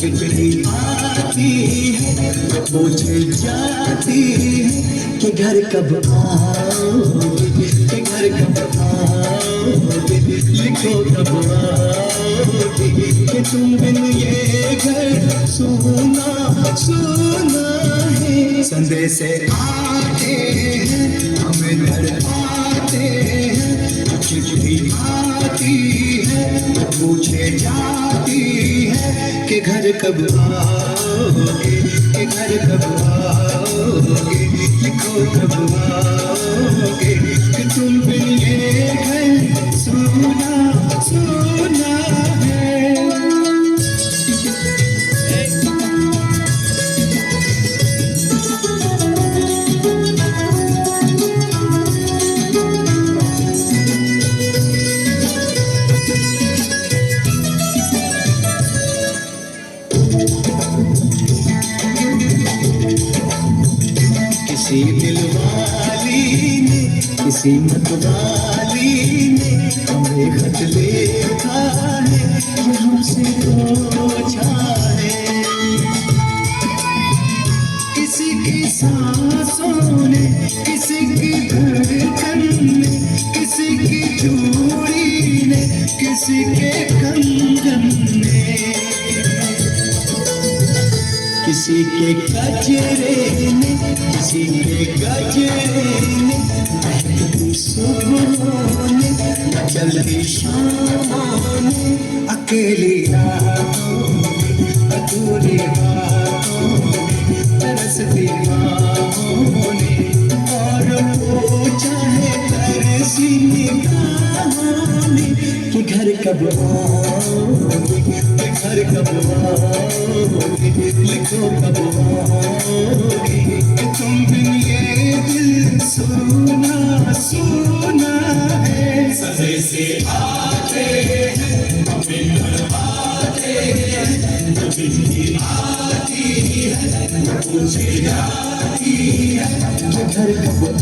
चिट्ठी आती है पूछे जाती है कि घर कब आओगे, कि घर कब आओगे, लिखो कब आओगे, कि तुम बिन ये घर सूना सूना है। संदेश आते हैं हमें घर आते हैं, चिट्ठी आती है पूछे जाती है कि घर कब आओगे, कि घर कब आओगे, लिखो कब आओगे, कि तुम बिन ये घर सूना सूना है। किसी दिलवाली ने, किसी मतवाली ने हमें खत लिखा है, ये हमसे पूछा है। किसी की सांसों ने, किसी की धड़कन ने, किसी की चूड़ी ने, किसी के कंगन ने, किसी के गजरे ने, किसी के गजरे ने, महकती सुबहों ने, चलती शामों ने, अकेली रातों में, अधूरी बातों में, तरसती बाहों ने, और पूछा है तरसी निगाहों ने कि घर कब आओगे, कि घर कब आओगे, लिखो कब आओगे, कि तुम बिन ये दिल सूना सूना है। सजे से आते हैं हमें घर आते हैं, चिट्ठी आती है पूछे जाती है कि घर कब